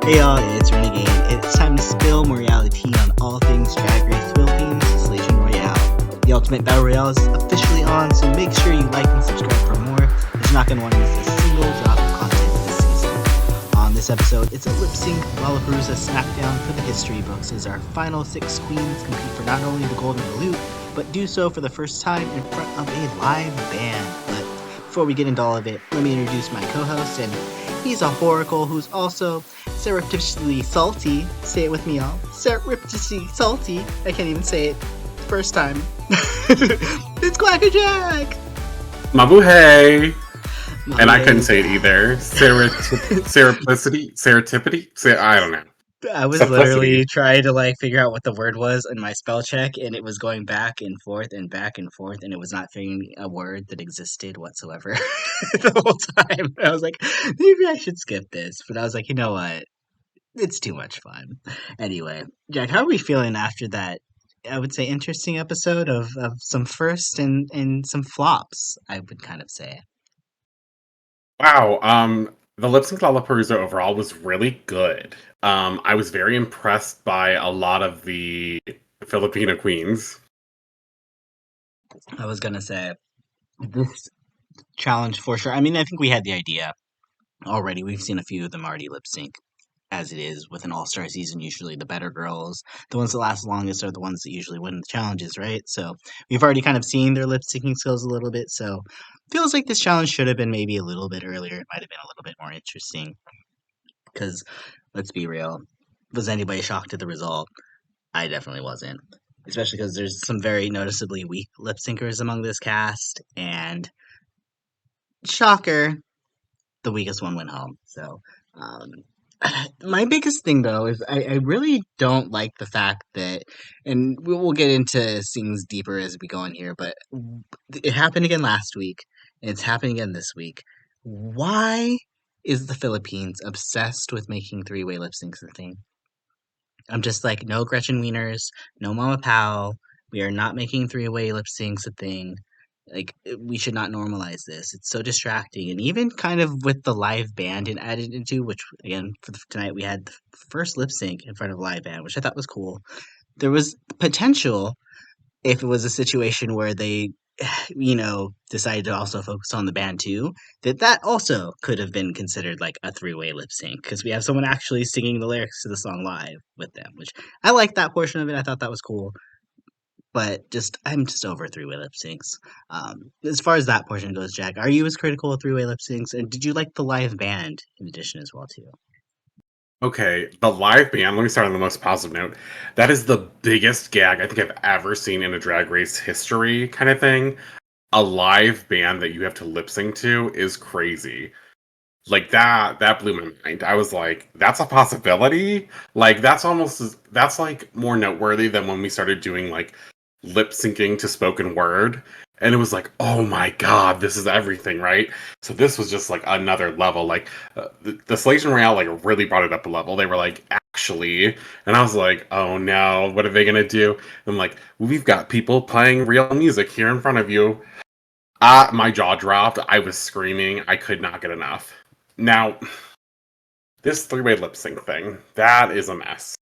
Hey y'all, it's Renegade. It's time to spill more Reali-Tea on all things Drag Race Philippines, Slaysian Royale. The Ultimate Battle Royale is officially on, so make sure you like and subscribe for more, as you're not going to want to miss a single drop of content this season. On this episode, it's a Lipsync Lalaparuza Smackdown for the history books, as our final 6 queens compete for not only the Golden Bulut, but do so for the first time in front of a live band. But before we get into all of it, let me introduce my co-host, and he's a Horacle who's also surreptitiously salty. Say it with me, y'all. Surreptitiously salty. I can't even say it. First time. It's QuackrrJack! Mabuhay! And I couldn't say it either. Seraplicity? Serendipity? I don't know. I was literally trying to figure out what the word was in my spell check, and it was going back and forth, and it was not finding a word that existed whatsoever the whole time. I was like, maybe I should skip this, but I was like, you know what? It's too much fun. Anyway, Jack, how are we feeling after that? I would say interesting episode of some first and some flops, I would kind of say. Wow, the Lipsync Lalaparuza overall was really good. I was very impressed by a lot of the Filipino queens. I was gonna say, this challenge for sure. I mean, I think we had the idea already. We've seen a few of them already lip sync. As it is with an all-star season, usually the better girls, the ones that last longest, are the ones that usually win the challenges, right? So we've already kind of seen their lip syncing skills a little bit. So feels like this challenge should have been maybe a little bit earlier. It might have been a little bit more interesting. Because let's be real, was anybody shocked at the result? I definitely wasn't. Especially because there's some very noticeably weak lip syncers among this cast, and shocker, the weakest one went home. So um, my biggest thing though is I really don't like the fact that, and we'll get into things deeper as we go on here, but it happened again last week, and it's happening again this week. Why is the Philippines obsessed with making three-way lip syncs a thing? I'm just like, no Gretchen Wieners, no Mama Powell. We are not making three-way lip syncs a thing. Like, we should not normalize this. It's so distracting. And even kind of with the live band and added into, which again, for tonight, we had the first lip sync in front of live band, which I thought was cool. There was potential if it was a situation where they, decided to also focus on the band too, that also could have been considered like a three-way lip sync, because we have someone actually singing the lyrics to the song live with them, which I like that portion of it. I thought that was cool. But I'm just over three-way lip syncs. As far as that portion goes, Jack, are you as critical of three-way lip syncs? And did you like the live band in addition as well too? Okay, the live band, let me start on the most positive note. That is the biggest gag I think I've ever seen in a Drag Race history kind of thing. A live band that you have to lip sync to is crazy. Like that blew my mind. I was like, that's a possibility? Like that's like more noteworthy than when we started doing like lip syncing to spoken word. And it was like, oh my god, this is everything, right? So this was just like another level. Like the Slaysian Royale like really brought it up a level. They were like, actually, and I was like, oh no, what are they gonna do? And I'm like, we've got people playing real music here in front of you. My jaw dropped. I was screaming. I could not get enough. Now, this three-way lip sync thing, that is a mess.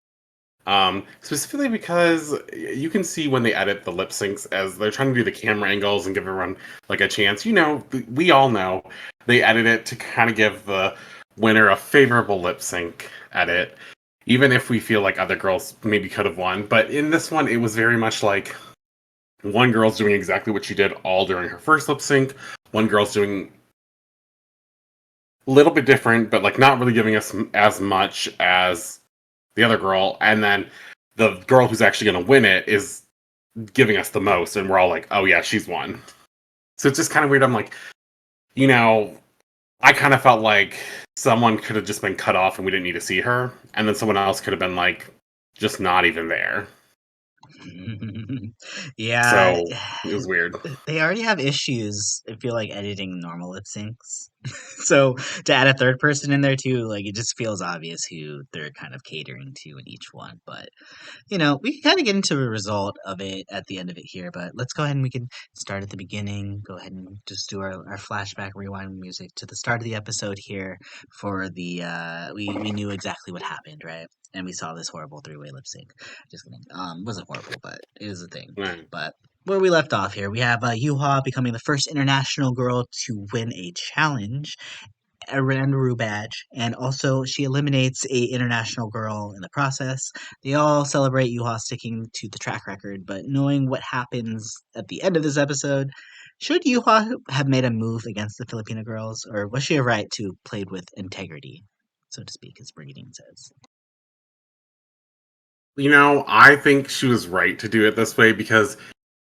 Specifically because you can see when they edit the lip syncs as they're trying to do the camera angles and give everyone like a chance. You know, we all know they edit it to kind of give the winner a favorable lip sync edit, even if we feel like other girls maybe could have won. But in this one, it was very much like one girl's doing exactly what she did all during her first lip sync. One girl's doing a little bit different, but like not really giving us as much as the other girl, and then the girl who's actually going to win it is giving us the most, and we're all like, oh yeah, she's won. So it's just kind of weird. I'm like, I kind of felt like someone could have just been cut off and we didn't need to see her, and then someone else could have been like just not even there. Yeah, So it was weird. they already have issues, I feel like, editing normal lip syncs. So to add a third person in there too, like it just feels obvious who they're kind of catering to in each one. But we can kind of get into the result of it at the end of it here, but let's go ahead and we can start at the beginning. Go ahead and just do our flashback rewind music to the start of the episode here for the we knew exactly what happened, right? And we saw this horrible three-way lip sync. Just kidding. It wasn't horrible, but it was a thing. Right. But where we left off here, we have Yuhua becoming the first international girl to win a challenge, a Randaru badge, and also she eliminates a international girl in the process. They all celebrate Yuha sticking to the track record, but knowing what happens at the end of this episode, should Yuha have made a move against the Filipina girls, or was she right to played with integrity, so to speak, as Brigiding says? I think she was right to do it this way because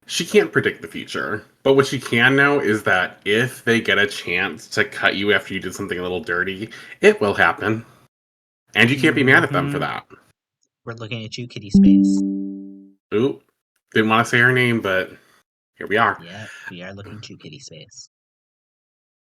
she can't predict the future. But what she can know is that if they get a chance to cut you after you did something a little dirty, it will happen. And you can't be mad at them for Hmm. that. We're looking at you, Kitty Space. Oop. Didn't want to say her name, but here we are. Yeah, we are looking at you, Kitty Space.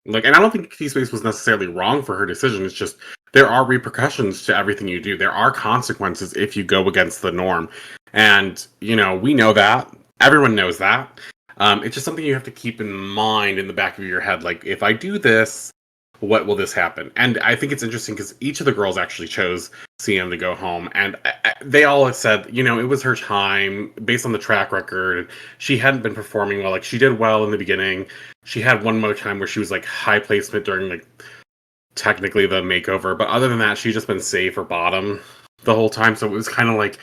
And I don't think T-Space was necessarily wrong for her decision. It's just there are repercussions to everything you do. There are consequences if you go against the norm. And, we know that. Everyone knows that. It's just something you have to keep in mind in the back of your head. Like, if I do this, what will this happen? And I think it's interesting because each of the girls actually chose CM to go home. And they all have said, it was her time based on the track record. She hadn't been performing well. Like, she did well in the beginning. She had one more time where she was like high placement during like technically the makeover. But other than that, she's just been safe or bottom the whole time. So it was kind of like,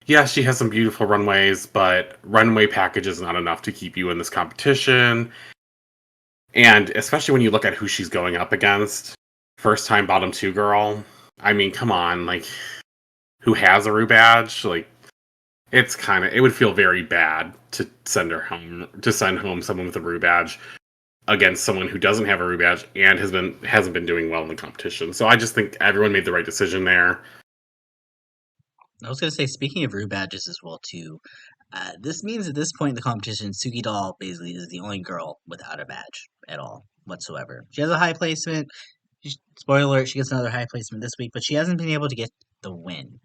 yeah, she has some beautiful runways, but runway package is not enough to keep you in this competition. And especially when you look at who she's going up against, first time bottom two girl. I mean, come on, like, who has a Rue badge? Like, it would feel very bad to send home someone with a Rue badge against someone who doesn't have a Rue badge and hasn't been doing well in the competition. So I just think everyone made the right decision there. I was gonna say, speaking of Rue badges as well too, this means at this point in the competition, Suki Doll basically is the only girl without a badge at all whatsoever. She has a high placement. Spoiler alert: she gets another high placement this week, but she hasn't been able to get the win.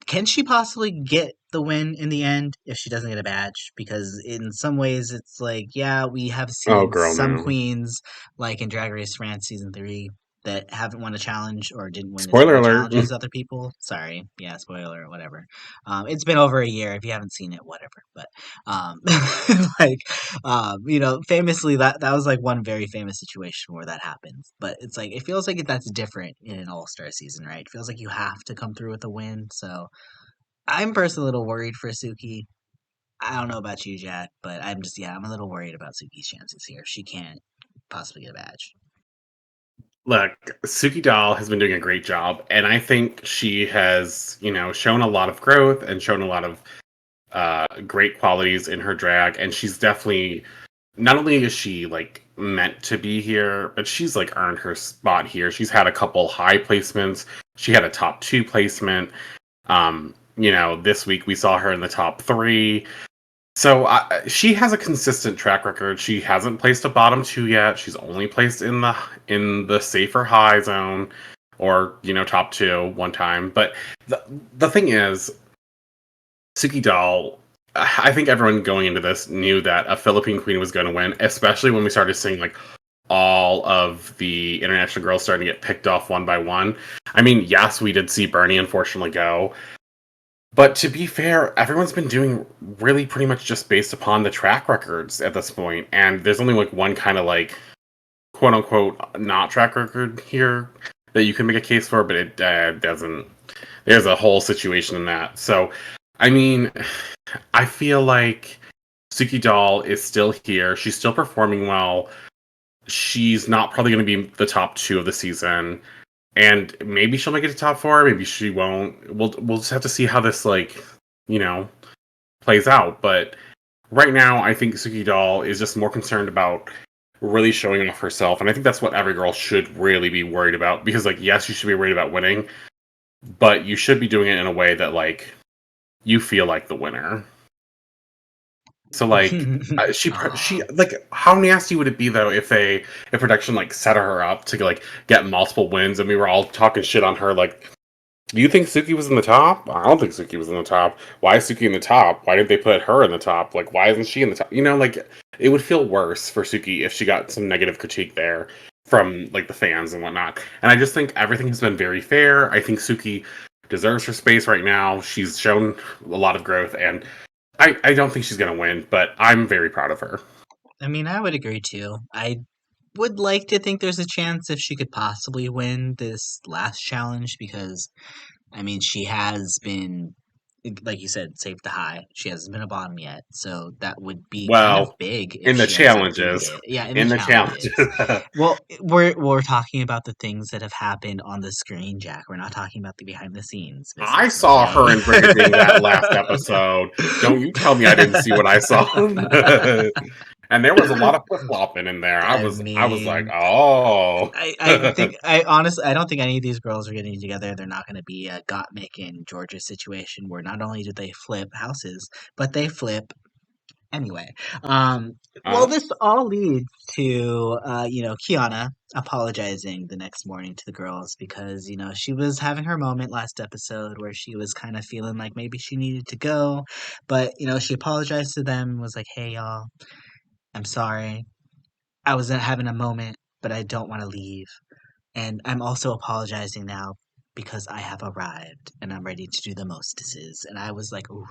Can she possibly get the win in the end if she doesn't get a badge? Because in some ways, it's like, yeah, we have Oh, seen girl, some no. queens, like in Drag Race France season 3, that haven't won a challenge or didn't win as Spoiler many alert. challenges as other people. Sorry, yeah, spoiler or whatever. It's been over a year. If you haven't seen it, whatever. But like, famously, that was like one very famous situation where that happens. But it's like it feels like that's different in an All Star season, right? It feels like you have to come through with a win. So I'm personally a little worried for Suki. I don't know about you, Jack, but I'm a little worried about Suki's chances here. She can't possibly get a badge. Look, Suki Doll has been doing a great job, and I think she has, shown a lot of growth and shown a lot of great qualities in her drag, and she's definitely not only is she like meant to be here, but she's like earned her spot here. She's had a couple high placements. She had a top 2 placement. This week we saw her in the top 3. So she has a consistent track record. She hasn't placed a bottom 2 yet. She's only placed in the safer high zone, or top 2 one time. But the thing is, Suki Doll, I think everyone going into this knew that a Philippine queen was going to win, especially when we started seeing like all of the international girls starting to get picked off one by one. I mean, yes, we did see Bernie unfortunately go. But to be fair, everyone's been doing really pretty much just based upon the track records at this point, and there's only like one kind of like quote unquote not track record here that you can make a case for, but it doesn't. There's a whole situation in that. So, I mean, I feel like Suki Doll is still here. She's still performing well. She's not probably going to be the top 2 of the season. And maybe she'll make it to top 4. Maybe she won't. We'll just have to see how this plays out. But right now, I think Suki Doll is just more concerned about really showing off herself, and I think that's what every girl should really be worried about. Because yes, you should be worried about winning, but you should be doing it in a way that you feel like the winner. So like she Aw. like how nasty would it be though if production like set her up to like get multiple wins and we were all talking shit on her like, do you think Suki was in the top? I don't think Suki was in the top. Why is Suki in the top? Why did they put her in the top? Like, why isn't she in the top? You know, like, it would feel worse for Suki if she got some negative critique there from, like, the fans and whatnot. And I just think everything has been very fair. I think Suki deserves her space right now. She's shown a lot of growth, and I don't think she's going to win, but I'm very proud of her. I mean, I would agree too. I would like to think there's a chance if she could possibly win this last challenge because I mean, she has been, like you said, safe to high. She hasn't been a bottom yet, so that would be kind of Well, big if in the she ends up doing challenges. it. Yeah, in the In the challenges. challenges. Well, we're talking about the things that have happened on the screen, Jack. We're not talking about the behind the scenes I business, saw her okay? and Brigiding that last episode. Don't you tell me I didn't see what I saw. And there was a lot of flip flopping in there. I I was like, mean, oh. I honestly, I don't think any of these girls are getting together. They're not going to be a Gottmik and Georgia situation where not only do they flip houses, but they flip anyway. Um, well, uh, this all leads to, Khianna apologizing the next morning to the girls because, she was having her moment last episode where she was kind of feeling like maybe she needed to go. But, she apologized to them and was like, hey, y'all, I'm sorry. I was having a moment, but I don't want to leave. And I'm also apologizing now because I have arrived and I'm ready to do the mostesses. And I was like, ooh,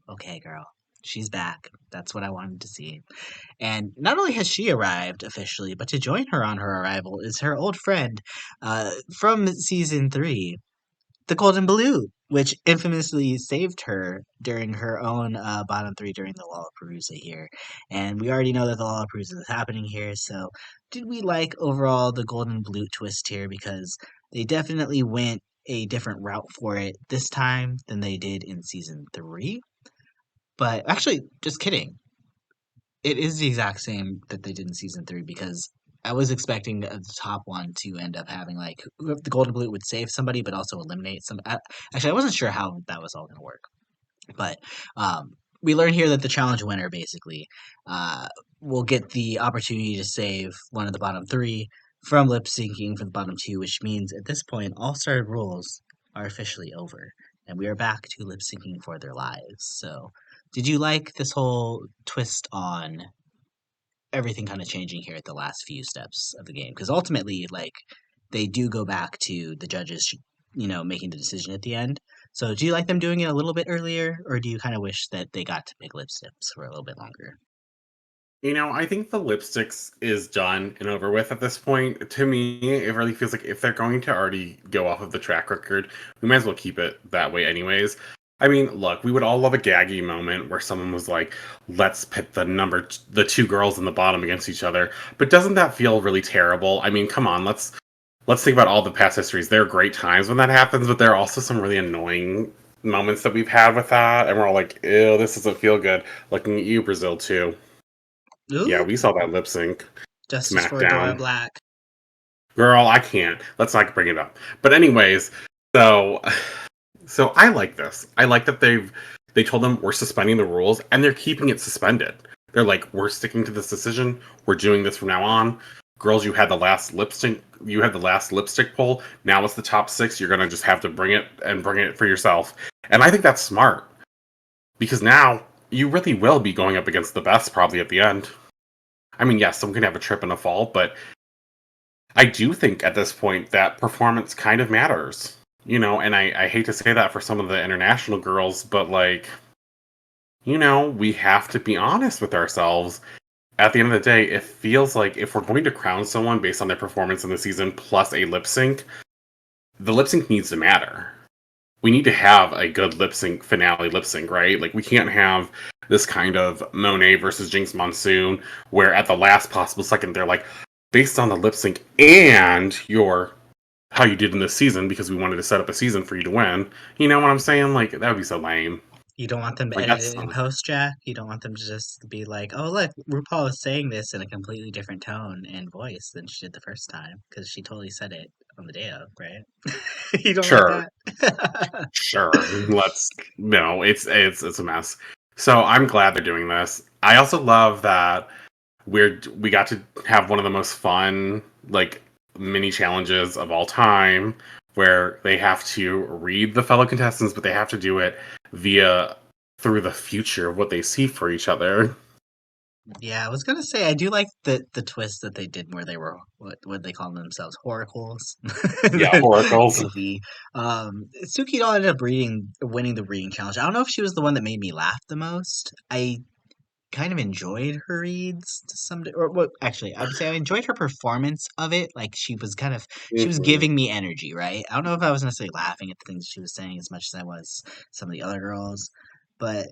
okay, girl. She's back. That's what I wanted to see. And not only has she arrived officially, but to join her on her arrival is her old friend from season 3, the Golden Bulut, which infamously saved her during her own bottom 3 during the Lalaparuza here. And we already know that the Lalaparuza is happening here, so did we like overall the Golden Bulut twist here? Because they definitely went a different route for it this time than they did in season 3. But actually, just kidding. It is the exact same that they did in season 3 because I was expecting the top one to end up having like the Golden Blue would save somebody but also eliminate some. Actually, I wasn't sure how that was all going to work, but we learn here that the challenge winner basically uh, will get the opportunity to save one of the bottom 3 from lip syncing for the bottom 2, which means at this point all star rules are officially over and we are back to lip syncing for their lives. So, did you like this whole twist on everything kind of changing here at the last few steps of the game? Because ultimately, like, they do go back to the judges, making the decision at the end. So, do you like them doing it a little bit earlier, or do you kind of wish that they got to pick lipsticks for a little bit longer? I think the lipsticks is done and over with at this point. To me, it really feels like if they're going to already go off of the track record, we might as well keep it that way anyways. I mean, look, we would all love a gaggy moment where someone was like, let's pit the two girls in the bottom against each other. But doesn't that feel really terrible? I mean, come on, let's think about all the past histories. There are great times when that happens, but there are also some really annoying moments that we've had with that, and we're all like, ew, this doesn't feel good. Looking at you, Brazil too. Yeah, Ooh, we saw that lip sync justice for Adora Smackdown. Black. Girl, I can't. Let's not bring it up. But anyways, so so I like this. I like that they told them we're suspending the rules and they're keeping it suspended. They're like, we're sticking to this decision. We're doing this from now on. Girls, you had the last lipstick. You had the last lipstick poll. Now it's the top 6. You're gonna just have to bring it for yourself. And I think that's smart because now you really will be going up against the best probably at the end. I mean, yes, someone can have a trip and a fall, but I do think at this point that performance kind of matters. And I hate to say that for some of the international girls, but like, we have to be honest with ourselves. At the end of the day, it feels like if we're going to crown someone based on their performance in the season plus a lip sync, the lip sync needs to matter. We need to have a good lip sync finale lip sync, right? Like, we can't have this kind of Monet versus Jinx Monsoon where at the last possible second they're like, based on the lip sync and your how you did in this season because we wanted to set up a season for you to win. You know what I'm saying? Like, that would be so lame. You don't want them to Like, edit that's it in post, Jack. You don't want them to just be like, "Oh, look, RuPaul is saying this in a completely different tone and voice than she did the first time because she totally said it on the day of, right?" You don't like sure, that? sure. Let's no, it's a mess. So I'm glad they're doing this. I also love that we got to have one of the most fun like mini challenges of all time, where they have to read the fellow contestants, but they have to do it via through the future of what they see for each other. Yeah, I was gonna say I do like the twist that they did where they were what they call themselves oracles. And Yeah, then oracles. the Suki doll ended up winning the reading challenge. I don't know if she was the one that made me laugh the most. I kind of enjoyed her reads to or what actually I would say I enjoyed her performance of it. Like she was Mhm. giving me energy, right? I don't know if I was necessarily laughing at the things she was saying as much as I was some of the other girls, but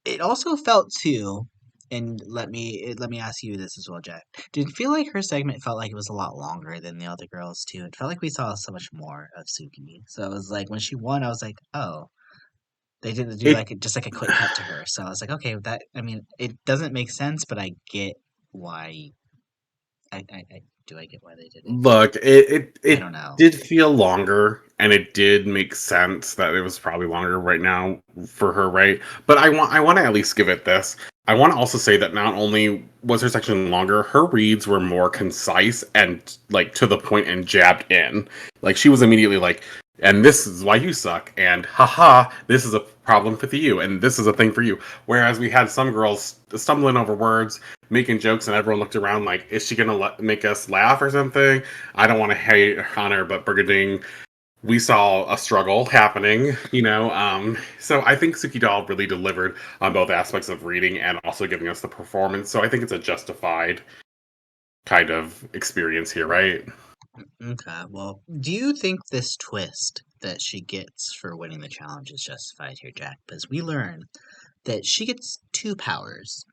it also felt too, and let me ask you this as well, Jack. Did it feel like her segment felt like it was a lot longer than the other girls too? It felt like we saw so much more of Suki. So it was like when she won, I was like, oh, they didn't do It like just like a quick cut to her. So I was like, okay, that I mean, it doesn't make sense, but I get why. I do I get why they did it? Look, I it don't know. did feel longer, and it did make sense that it was probably longer right now for her, right? But I want to at least give it this. I want to also say that not only was her section longer, her reads were more concise and like to the point and jabbed in. Like she was immediately like, and this is why you suck, and haha, this is a problem with you, and this is a thing for you. Whereas we had some girls stumbling over words, making jokes, and everyone looked around like, is she gonna make us laugh or something? I don't want to hate on her, but Brigiding, we saw a struggle happening, you know. So I think Suki Doll really delivered on both aspects of reading and also giving us the performance. So I think it's a justified kind of experience here, right? Okay, well, do you think this twist that she gets for winning the challenge is justified here, Jack? Because we learn that she gets two powers.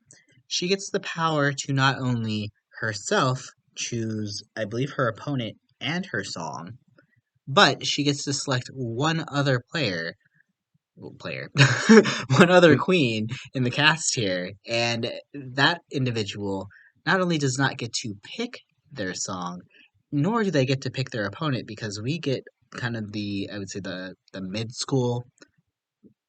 She gets the power to not only herself choose, I believe, her opponent and her song, but she gets to select one other one other queen in the cast here, and that individual not only does not get to pick their song, nor do they get to pick their opponent because we get kind of I would say the mid school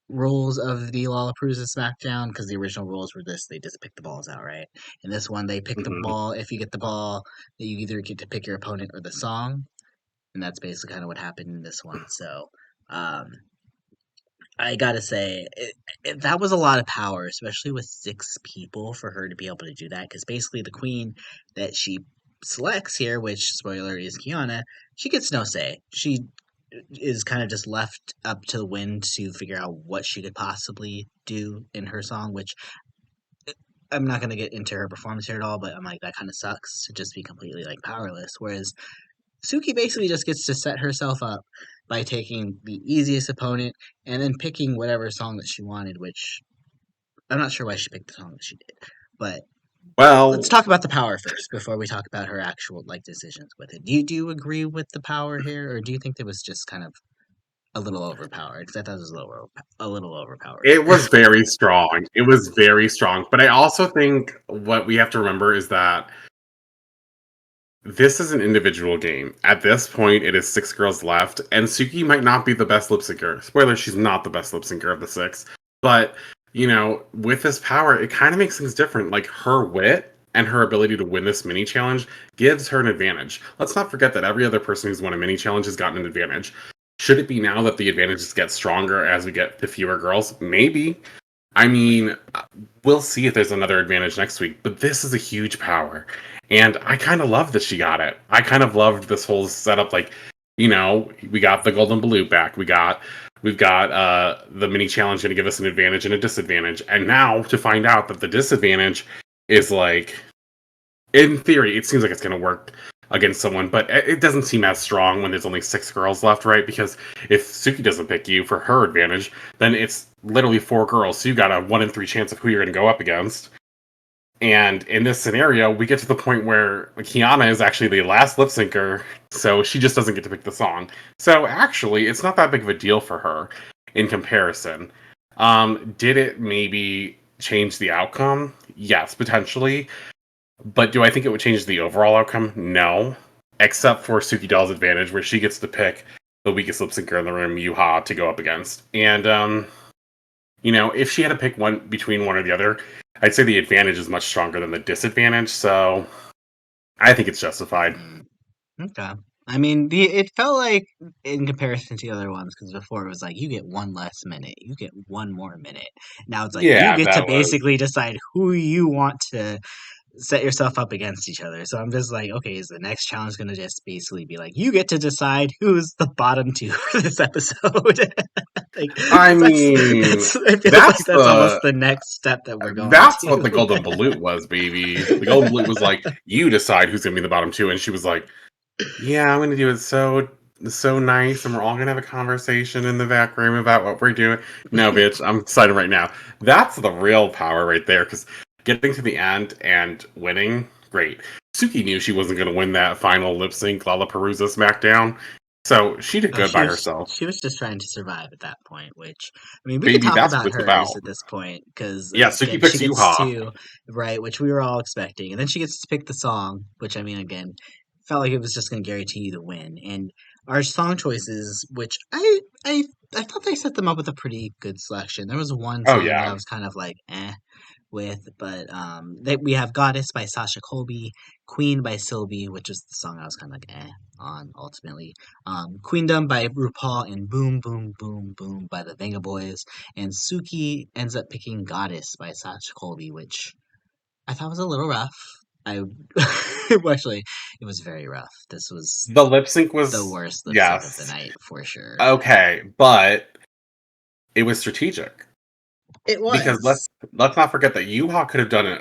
rules of the Lalaparuza Smackdown because the original rules were this: they just pick the balls out, right? In this one, they pick the Mhm. ball. If you get the ball, you either get to pick your opponent or the song, and that's basically kind of what happened in this one. So, um, I gotta say, that was a lot of power, especially with six people for her to be able to do that. Because basically, the queen that she selects here, which spoiler is Khianna, she gets no say. She is kind of just left up to the wind to figure out what she could possibly do in her song. Which I'm not gonna get into her performance here at all, but I'm like that kind of sucks to just be completely like powerless. Whereas Suki basically just gets to set herself up by taking the easiest opponent and then picking whatever song that she wanted, which I'm not sure why she picked the song that she did. But let's Well, talk about the power first before we talk about her actual like decisions with it. Do you agree with the power here, or do you think it was just kind of a little overpowered? Because I thought it was a little overpowered. it was very strong. It was very strong. But I also think what we have to remember is that this is an individual game. At this point, it is six girls left, and Suki might not be the best lip syncer. Spoiler, she's not the best lip syncer of the six. But, you know, with this power, it kind of makes things different. Like her wit and her ability to win this mini challenge gives her an advantage. Let's not forget that every other person who's won a mini challenge has gotten an advantage. Should it be now that the advantages get stronger as we get to fewer girls? Maybe. I mean, we'll see if there's another advantage next week, but this is a huge power. And I kind of love that she got it. I kind of loved this whole setup. Like, you know, we got the Golden Bulut back. We've got the mini challenge going to give us an advantage and a disadvantage. And now to find out that the disadvantage is like, in theory, it seems like it's going to work against someone, but it doesn't seem as strong when there's only six girls left, right? Because if Suki doesn't pick you for her advantage, then it's literally four girls. So you got a 1 in 3 chance of who you're going to go up against. And in this scenario, we get to the point where Khianna is actually the last lip syncer, so she just doesn't get to pick the song. So actually, it's not that big of a deal for her in comparison. Did it maybe change the outcome? Yes, potentially. But do I think it would change the overall outcome? No. Except for Suki Doll's advantage, where she gets to pick the weakest lip syncer in the room, Yuhua, to go up against. And You know, if she had to pick one between one or the other, I'd say the advantage is much stronger than the disadvantage. So I think it's justified. Mm, okay. I mean, it felt like in comparison to the other ones, because before it was like you get one less minute, you get one more minute. Now it's like you Yeah, get to that was. basically decide who you want to set yourself up against each other. So I'm just like, okay, is the next challenge going to just basically be like, you get to decide who's the bottom two for this episode? Like, I that's, mean, I feel like that's that's almost the the next step that we're going that's what the to. Golden Bulut was, baby. The Golden Bulut was like, you decide who's gonna be the bottom two, and she was like, yeah, I'm gonna do it so nice, and we're all gonna have a conversation in the back room about what we're doing. No, bitch, I'm excited right now. That's the real power right there, because getting to the end and winning, great. Suki knew she wasn't gonna win that final lip sync Lalaparuza Smackdown, so she did Oh, good by herself. she was just trying to survive at that point, which I mean, we could Baby, talk that's what about it's hers about. at this point because Yeah, Suki again, she picks gets Yuha. to right, which we were all expecting, and then she gets to pick the song, which I mean, again, felt like it was just going to guarantee you the win. And our song choices, which I thought they set them up with a pretty good selection. There was one Oh song that I yeah, was kind of like, with, but we have Goddess by Sasha Colby, Queen by Sylvie, which is the song I was kind of like on ultimately. Queendom by RuPaul and Boom Boom Boom Boom by the Venga Boys, and Suki ends up picking Goddess by Sasha Colby, which I thought was a little rough. I actually it was very rough. This was the lip sync the was worst lip sync of the yes. night for sure. Okay, but it was strategic It because let's was. let's not forget that Yuha could have done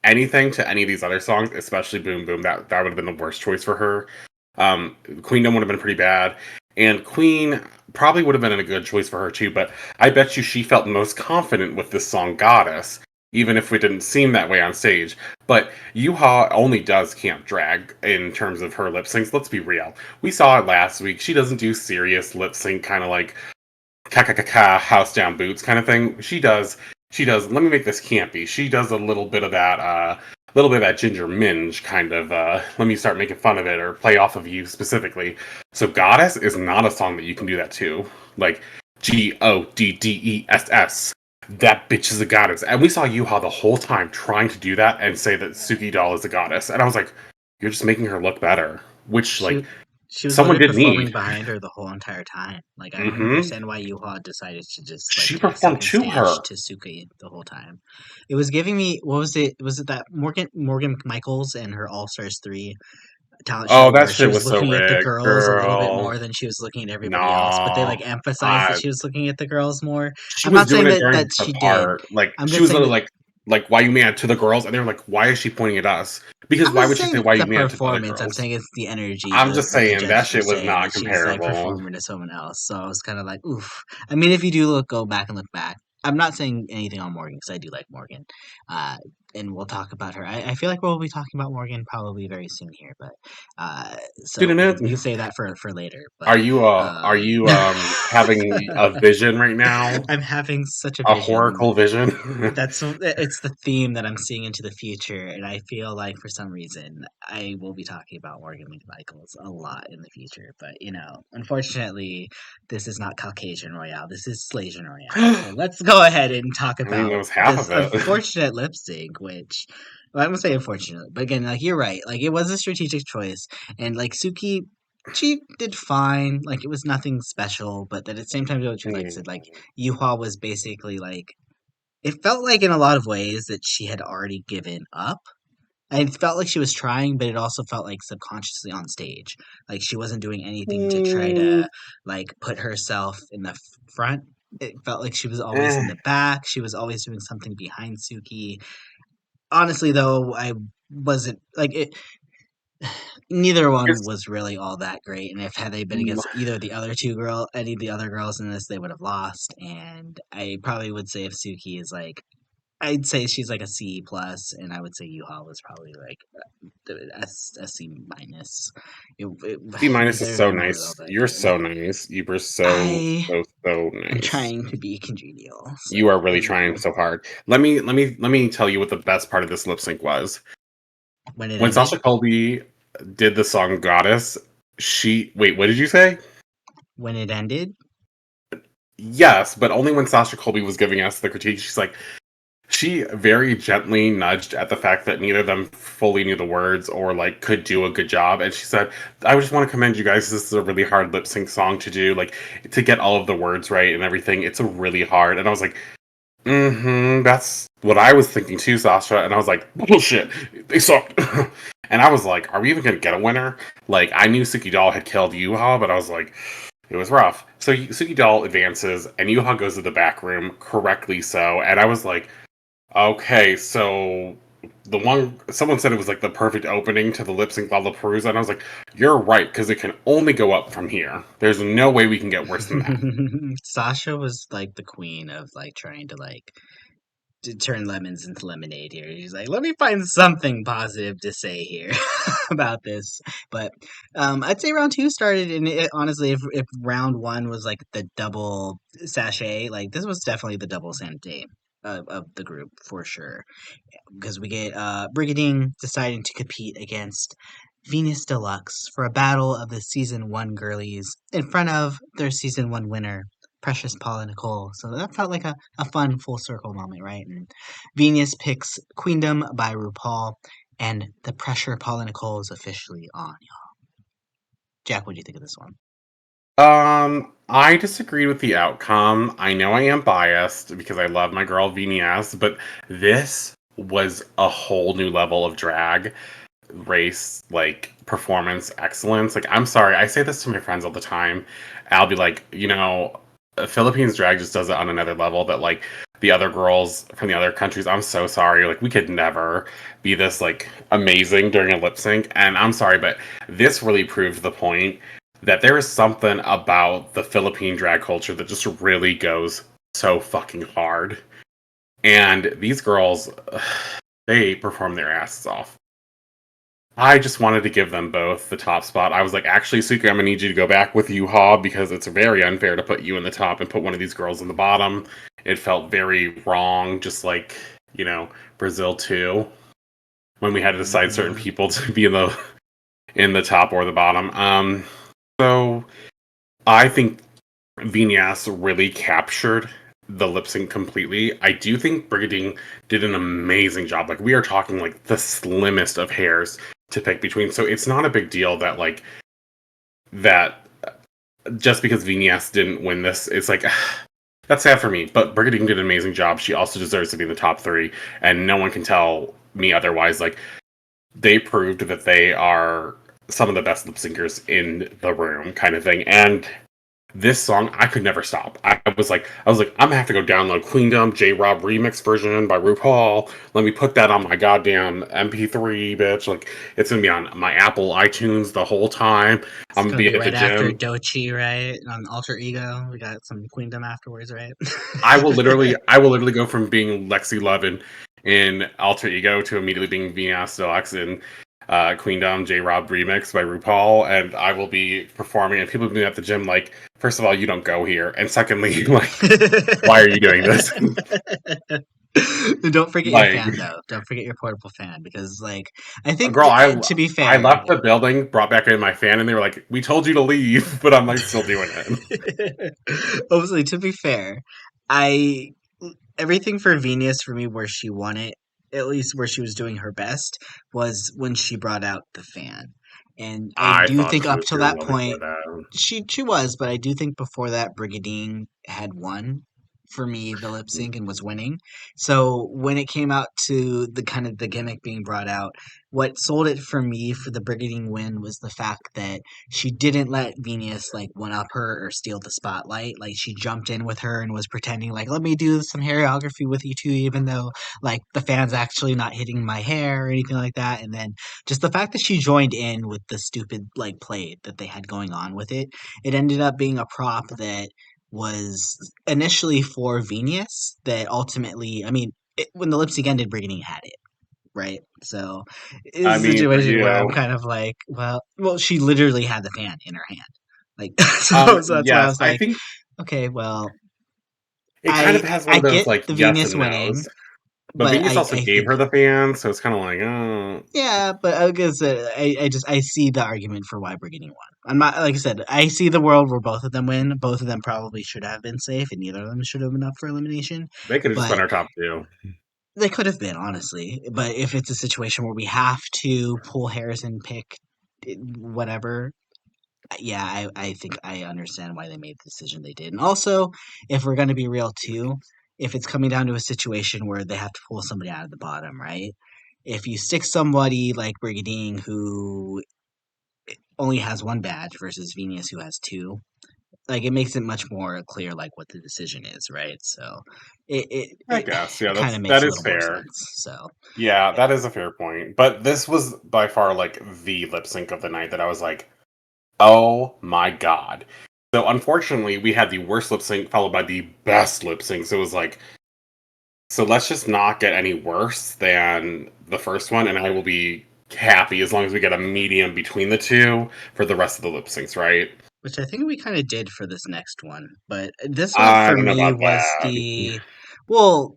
anything to any of these other songs, especially Boom Boom. That would have been the worst choice for her. Queendom would have been pretty bad, and Queen probably would have been a good choice for her too. But I bet you she felt most confident with this song Goddess, even if it didn't seem that way on stage. But Yuha only does camp drag in terms of her lip syncs. Let's be real. We saw it last week. She doesn't do serious lip sync kind of like house down boots kind of thing. She does let me make this campy. She does a little bit of that ginger minge kind of let me start making fun of it or play off of you specifically. So Goddess is not a song that you can do that to. Like Goddess. That bitch is a goddess. And we saw Yuha the whole time trying to do that and say that Suki doll is a goddess. And I was like, you're just making her look better. Which She like she was someone literally did performing need. behind her the whole entire time. Like I don't Hmm. understand why Yuha decided to just like She take performed second to stage her. to Suki the whole time. It was giving me what was it? Was it that Morgan Michaels and her All Stars 3 talent Oh, show that where she shit was was so looking at the rigged, girls a little bit girl. more than she was looking at everybody else, but they like No, emphasized that I she was looking at the girls more. she I'm was not doing saying it that during her she did. part. Like I'm she just was saying literally that like why you mad to the girls, and they were like, why is she pointing at us? Because I'm why not would she say saying why the you mad to the other performance. I'm girls? saying it's the energy. I'm just What the saying that judges were shit was saying not that she was like comparable. performing to someone else. So I was kind of like, oof. I mean, if you do go back and look back, I'm not saying anything on Morgan because I do like Morgan, uh, and we'll talk about her. I feel like we'll be talking about Morgan probably very soon here, but so we can say that for later. Are But you are um, you having a vision right now? I'm having such a A vision. horrible vision? It's the theme that I'm seeing into the future, and I feel like for some reason I will be talking about Morgan McMichaels a lot in the future. But unfortunately, this is not Caucasian Royale. This is Slaysian Royale. So I let's go ahead and talk mean, that about was half this of it. unfortunate lip sync, which. Well, I'm gonna say unfortunate, but again, like you're right. Like it was a strategic choice, and like Suki, she did fine. Like it was nothing special, but at the same time, what you like said, like Hmm. Yuhua was basically like it felt like in a lot of ways that she had already given up. And it felt like she was trying, but it also felt like subconsciously on stage. Like she wasn't doing anything to try Mm, to like put herself in the front. It felt like she was always in eh. the back. She was always doing something behind Suki. Honestly, though, I wasn't like it. Neither one Here's- was really all that great, and if had they been mm, against any of the other girls in this, they would have lost. And I probably would say if Suki is like I'd say she's like a C plus, and I would say U-Haul was probably like a C minus. C minus is Neither of so them were all nice. that You're good. so nice. You were so I so so am nice. trying to be congenial, You are so really trying so hard. Let me tell you what the best part of this lip sync was. when it When ended, Sasha Colby did the song Goddess, she wait, what did you say? when it ended, yes, but only when Sasha Colby was giving us the critique. She's like, she very gently nudged at the fact that neither of them fully knew the words or like could do a good job. And she said, I just want to commend you guys. This is a really hard lip sync song to do, like to get all of the words right and everything. It's a really hard. And I was like, that's what I was thinking too, Sasha. And I was like, bullshit, they sucked. And I was like, are we even gonna get a winner? Like, I knew Suki Doll had killed Yuha, but I was like, it was rough. So Suki Doll advances, and Yuha goes to the back room, correctly so. And I was like, okay, so someone said it was like the perfect opening to the lip sync Lalaparuza, and I was like, you're right, because it can only go up from here. There's no way we can get worse than that. Sasha was like the queen of like trying to like to turn lemons into lemonade here. He's like, let me find something positive to say here about this. But I'd say round two started, and honestly, if round one was like the double sachet, like this was definitely the double sante of the group for sure. Because we get Brigiding deciding to compete against Venus DeLuxe for a battle of the season one girlies in front of their season one winner, Precious Paula Nicole. So that felt like a fun full circle moment, right? And Venus picks Queendom by RuPaul, and the pressure Paula Nicole is officially on, y'all. Jack, what do you think of this one? I disagreed with the outcome. I know I am biased because I love my girl Vinas, but this was a whole new level of drag race, like performance excellence. Like, I'm sorry, I say this to my friends all the time. I'll be like, Philippines drag just does it on another level that like the other girls from the other countries. I'm so sorry. Like, we could never be this like amazing during a lip sync. And I'm sorry, but this really proved the point that there is something about the Philippine drag culture that just really goes so fucking hard. And these girls, they perform their asses off. I just wanted to give them both the top spot. I was like, actually, Suki, I'm gonna need you to go back with Yuha because it's very unfair to put you in the top and put one of these girls in the bottom. It felt very wrong, just like, Brazil too, when we had to decide certain Mm-hmm. people to be in the top or the bottom. So I think Vinyas really captured the lip sync completely. I do think Brigiding did an amazing job. Like, we are talking like the slimmest of hairs to pick between. So it's not a big deal that like that just because Vinyas didn't win this, it's like that's sad for me. But Brigiding did an amazing job. She also deserves to be in the top three, and no one can tell me otherwise. Like, they proved that they are some of the best lip syncers in the room, kind of thing. And this song, I could never stop. I was like, I'm gonna have to go download Queendom J-Rob remix version by RuPaul. Let me put that on my goddamn MP3, bitch. Like, it's gonna be on my Apple iTunes the whole time. It's I'm gonna gonna be be at the right after gym. Dochi, right? On Alter Ego, we got some Queendom afterwards, right? I will literally go from being Lexi Love in Alter Ego to immediately being Venus Deluxe in Queendom J-Rob remix by RuPaul, and I will be performing, and people will be at the gym like, first of all, you don't go here, and secondly, like, why are you doing this? Don't forget your Like, fan though. Don't forget your portable fan because, like, I think girl, to be I fair, left the building, brought back in my fan, and they were like, we told you to leave, but I'm like still doing it. obviously, to be fair, I everything for Venus for me where she won it, at least where she was doing her best, was when she brought out the fan. And I I do thought think she up was till doing that well before point that. she was, but I do think before that Brigadine had won for me the lip sync and was winning. So when it came out to the kind of the gimmick being brought out, what sold it for me for the Brigadine win was the fact that she didn't let Venus like one up her or steal the spotlight. Like, she jumped in with her and was pretending like, let me do some choreography with you too, even though like the fan's actually not hitting my hair or anything like that. And then just the fact that she joined in with the stupid like play that they had going on with it, it ended up being a prop that was initially for Venus that ultimately, I mean, when the lip sync ended, Brittany had it, right? So it's I a mean, situation where I'm kind of like, well, she literally had the fan in her hand, like, so that's why I yes, was I like, think okay, well, it kind of has one I of those get like the yes Venus and winning. no's. But But Venus also I gave think her the fan, so it's kind of like, oh. yeah, but I guess I see the argument for why Brigiding won. I'm not like I said. I see the world where both of them win. Both of them probably should have been safe, and neither of them should have been up for elimination. They could have just been But our top two. they could have been, honestly. But if it's a situation where we have to pull hairs and pick whatever, yeah, I think I understand why they made the decision they did. And also, if we're going to be real too, if it's coming down to a situation where they have to pull somebody out of the bottom, right? If you stick somebody like Brigadine who only has one badge versus Venus who has two, like it makes it much more clear like what the decision is, right? So it it, I it, guess, yeah, it kind of that makes a is little more fair. sense. So Yeah, yeah. that is a fair point. But this was by far like the lip sync of the night that I was like, oh my god. So unfortunately, we had the worst lip sync followed by the best lip sync. So it was like, so let's just not get any worse than the first one, and I will be happy as long as we get a medium between the two for the rest of the lip syncs, right? Which I think we kind of did for this next one, but this one I for don't know me about was that. the well.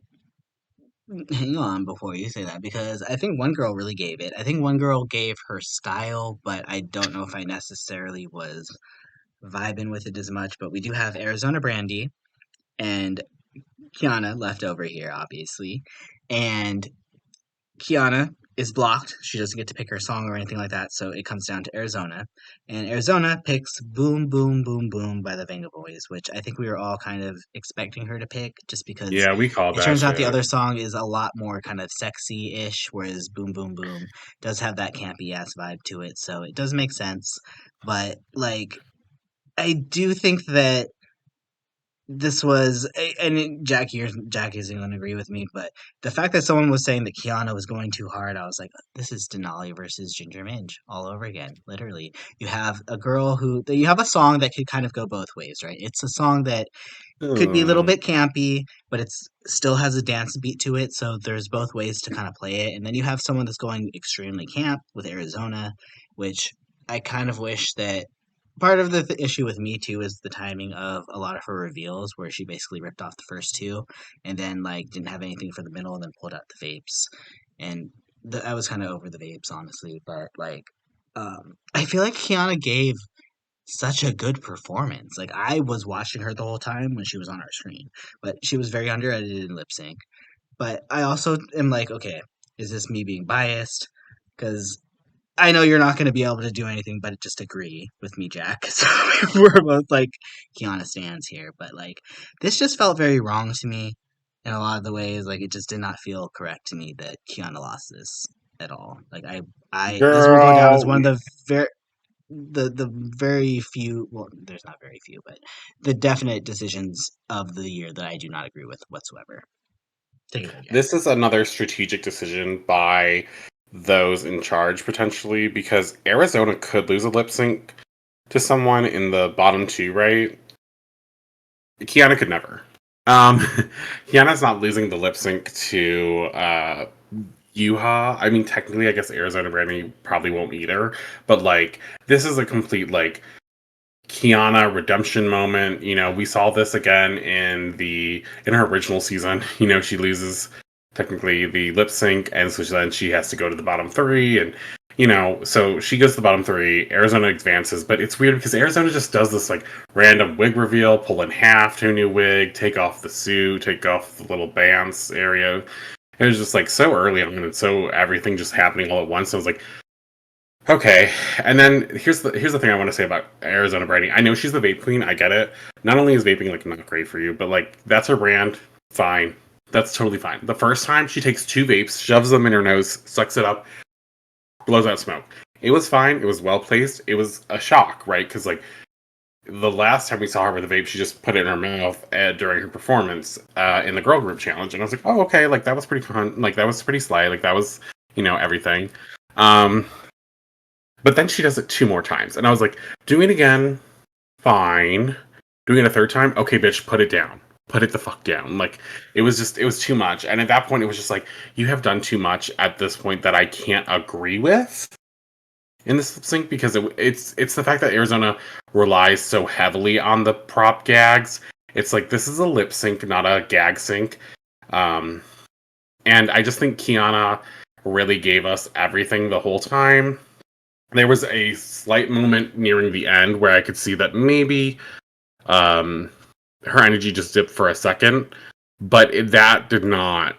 Hang on before you say that because I think one girl really gave it. I think one girl gave her style, but I don't know if I necessarily was vibing with it as much. But we do have Arizona Brandy and Khianna left over here, obviously, and Khianna is blocked. She doesn't get to pick her song or anything like that, so it comes down to Arizona. And Arizona picks Boom Boom Boom Boom by the Venga Boys, which I think we were all kind of expecting her to pick just because Yeah, we called it that turns out the shit. other song is a lot more kind of sexy-ish, whereas Boom Boom Boom does have that campy ass vibe to it, so it does make sense. But like I do think that this was, and Jack isn't going to agree with me, but the fact that someone was saying that Khianna was going too hard, I was like, this is Denali versus Ginger Minj all over again. Literally, you have a girl you have a song that could kind of go both ways, right? It's a song that could be a little Hmm. bit campy, but it's still has a dance beat to it, so there's both ways to kind of play it. And then you have someone that's going extremely camp with Arizona, which I kind of wish that part of the issue with me too is the timing of a lot of her reveals where she basically ripped off the first two and then like didn't have anything for the middle and then pulled out the vapes. And I was kind of over the vapes honestly, but like I feel like Khianna gave such a good performance. Like I was watching her the whole time when she was on our screen, but she was very underedited in lip sync. But I also am like, okay, is this me being biased? Because I know you're not going to be able to do anything but just agree with me, Jack. So we're both like Khianna stands here, but like this just felt very wrong to me in a lot of the ways. Like it just did not feel correct to me that Khianna lost this at all. Like I this will go down as Girl, one of the very few, well there's not very few, but the definite decisions of the year that I do not agree with whatsoever. Take it away, Jack. this is another strategic decision by those in charge potentially because Arizona could lose a lip sync to someone in the bottom two, right? Khianna could never. Um, Khianna's not losing the lip sync to Yuha. I mean, technically, I guess Arizona Brandy probably won't either. But like, this is a complete like Khianna redemption moment. You know, we saw this again in her original season. You know, she loses technically the lip sync, and so then she has to go to the bottom three, and you know, so she goes to the bottom three. Arizona advances, but it's weird because Arizona just does this like random wig reveal, pull in half to a new wig, take off the suit, take off the little bands area. It was just like so early on, and so everything just happening all at once. So I was like, okay, and then here's the thing I want to say about Arizona Brandy. I know she's the vape queen. I get it. Not only is vaping like not great for you, but like that's her brand. Fine, that's totally fine. The first time she takes two vapes, shoves them in her nose, sucks it up, blows out smoke. It was fine. It was well placed. It was a shock, right? Because like the last time we saw her with a vape, she just put it in her mouth during her performance in the girl group challenge, and I was like, oh okay, like that was pretty fun. Like that was pretty sly. Like that was everything. Um, but then she does it two more times, and I was like, doing it again, fine. Doing it a third time, okay, bitch, put it down. Put it the fuck down. Like it was too much. And at that point, it was just like, you have done too much at this point that I can't agree with in this lip sync because it's the fact that Arizona relies so heavily on the prop gags. It's like this is a lip sync, not a gag sync. Um, And I just think Khianna really gave us everything the whole time. There was a slight moment nearing the end where I could see that maybe um, her energy just dipped for a second, but that did not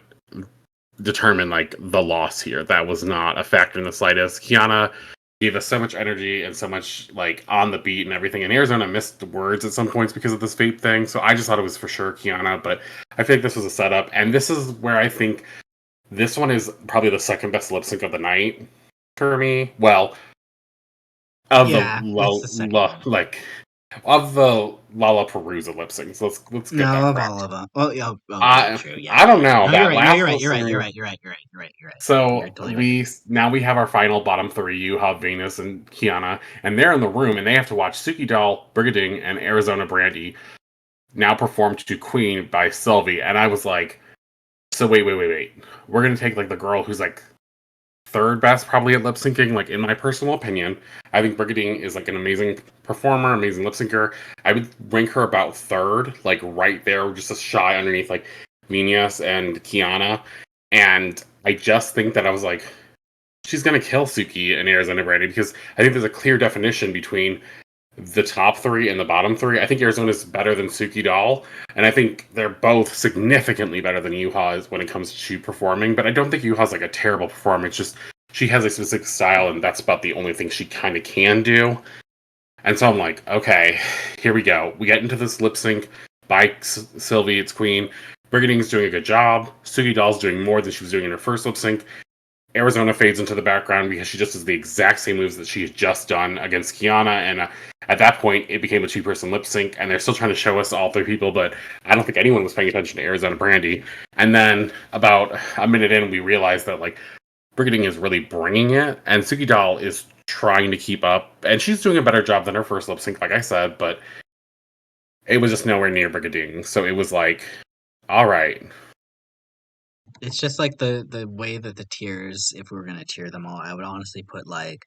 determine like the loss here. That was not a factor in the slightest. Khianna gave us so much energy and so much like on the beat and everything. And Arizona missed the words at some points because of this vape thing. So I just thought it was for sure Khianna, but I feel like this was a setup. And this is where I think this one is probably the second best lip sync of the night for me. Well, of the Yeah, it's the second one. like of the Lalaparuza lip syncs. Let's get No, that of all correct. of them. Oh, yeah, okay, I true. Yeah, I yeah, don't yeah. know No, you're that right. No, you're last right. lip You're right. You're sync. right. You're right. You're right. You're right. You're right. You're So totally right. we have our final bottom three. You have Venus and Khianna, and they're in the room, and they have to watch Suki Doll, Brigiding, and Arizona Brandy now perform to Queen by Sylvie. And I was like, so wait. We're gonna take like the girl who's like third best probably at lip syncing, like in my personal opinion. I think Brigiding is like an amazing performer, amazing lip syncer. I would rank her about third, like right there, just a shy underneath like Vinas and Khianna. And I just think that I was like, she's gonna kill Suki and Arizona Brandy because I think there's a clear definition between the top three and the bottom three. I think Arizona's better than Suki Doll, and I think they're both significantly better than Yuhua is when it comes to performing. But I don't think Yuha's like a terrible performer. It's just she has a specific style, and that's about the only thing she kind of can do. And so I'm like, okay, here we go. We get into this lip sync by Sylvie, it's Queen. Brigiding's doing a good job. Suki Doll's doing more than she was doing in her first lip sync. Arizona fades into the background because she just does the exact same moves that she has just done against Khianna. And at that point, it became a two-person lip sync, and they're still trying to show us all three people, but I don't think anyone was paying attention to Arizona Brandy. And then about a minute in, we realized that like Brigiding is really bringing it, and Suki Doll is trying to keep up, and she's doing a better job than her first lip sync, like I said, but it was just nowhere near Brigiding. So it was like, all right, It's just like the way that the tiers, if we were gonna tier them all, I would honestly put like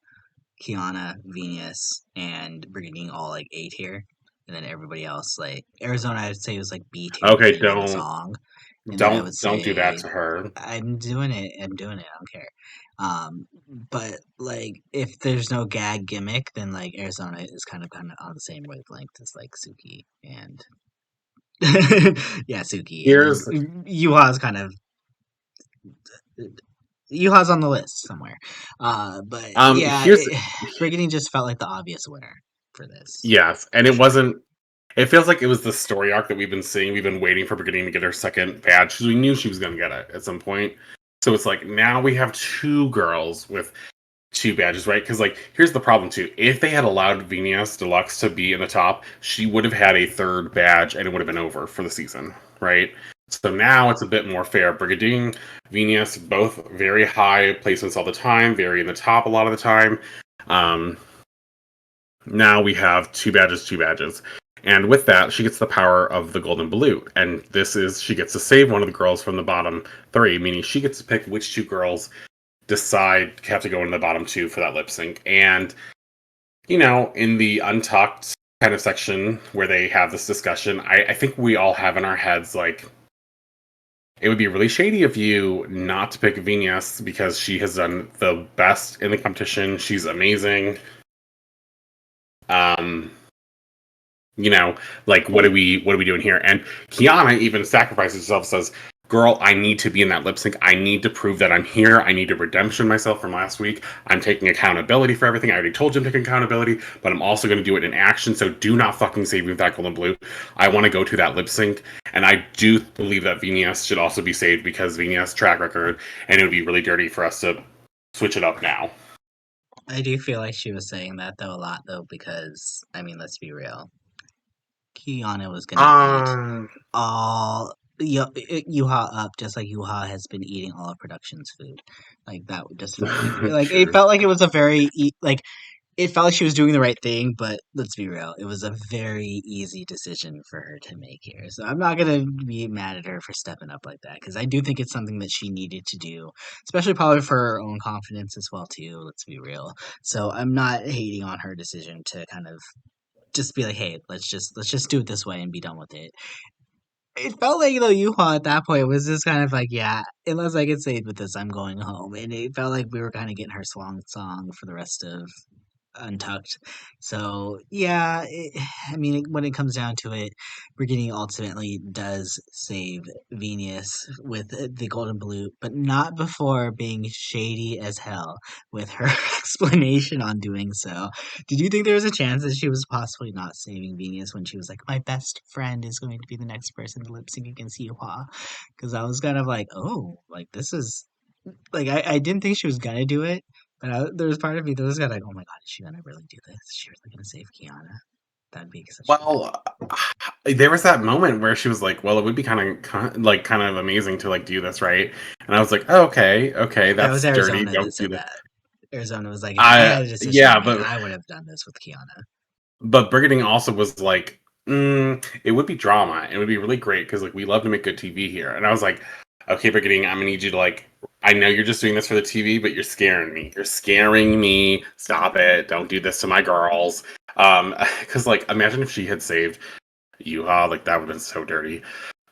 Khianna, Venus, and Brigiding all like A tier, and then everybody else like Arizona. I'd say was like B tier okay, depending on the song, and then I would don't do that say to her. I'm doing it. I'm doing it. I don't care. But like if there's no gag gimmick, then like Arizona is kind of on the same wavelength as like Suki and yeah, Suki, and then Here's Yuha's kind of Yuha's on the list somewhere. But yeah, here's Brigadine just felt like the obvious winner for this, yes, and for it sure. wasn't. It feels like it was the story arc that we've been seeing. We've been waiting for Brigidine to get her second badge because we knew she was going to get it at some point. So it's like now we have two girls with two badges, right? Because like here's the problem too. If they had allowed Venus DeLuxe to be in the top, she would have had a third badge and it would have been over for the season, right? So now it's a bit more fair. Brigidine, Venus, both very high placements all the time, very in the top a lot of the time. Um, Now we have two badges, two badges. And with that, she gets the power of the Golden Bulut. And this is, she gets to save one of the girls from the bottom three, meaning she gets to pick which two girls decide have to go in the bottom two for that lip sync. And, you know, in the untucked kind of section where they have this discussion, I think we all have in our heads, like, it would be really shady of you not to pick Venus because she has done the best in the competition. She's amazing. Um, you know, like what are we doing here? And Khianna even sacrifices herself, says, girl, I need to be in that lip sync. I need to prove that I'm here. I need to redemption myself from last week. I'm taking accountability for everything. I already told you I'm taking accountability, but I'm also going to do it in action. So do not fucking save me with that Golden Blue. I want to go to that lip sync. And I do believe that Vinas should also be saved because Vinas track record, and it would be really dirty for us to switch it up now. I do feel like she was saying that though a lot though because I mean let's be real, Kiana was gonna eat Um, all Yuha up just like Yuha has been eating all of production's food. Like that just felt like it true. felt like it was a very like it felt like she was doing the right thing, but let's be real, it was a very easy decision for her to make here. So I'm not gonna be mad at her for stepping up like that because I do think it's something that she needed to do, especially probably for her own confidence as well too. Let's be real. So I'm not hating on her decision to kind of just be like, hey, let's just do it this way and be done with it. It felt like though Yuhua at that point was just kind of like, yeah, unless I get saved with this, I'm going home. And it felt like we were kind of getting her swan song for the rest of Untucked. So yeah, I mean, when it comes down to it, Brigiding ultimately does save Venus with the Golden Bulut, but not before being shady as hell with her explanation on doing so. Did you think there was a chance that she was possibly not saving Venus when she was like, "My best friend is going to be the next person to lip sync against Yuhua"? Because I was kind of like, "Oh, like this is like I didn't think she was gonna do it." But there was part of me that was kind of like, oh my god, is she gonna really do this? Is she really gonna save Khianna? That'd be such a good. Well, there was that moment where she was like, "Well, it would be kind of amazing to like do this, right?" And I was like, oh, okay, That was that's dirty. Arizona Don't that do said this." that. Arizona was like, if I I had a decision to yeah, make, but I would have done this with Khianna. Brigading also was like, it would be drama. It would be really great because like we love to make good TV here. And I was like, okay, Brigading, I'm gonna need you to like. I know you're just doing this for the TV, but you're scaring me. You're scaring me. Stop it! Don't do this to my girls. Because like, imagine if she had saved Yuha, like that would have been so dirty.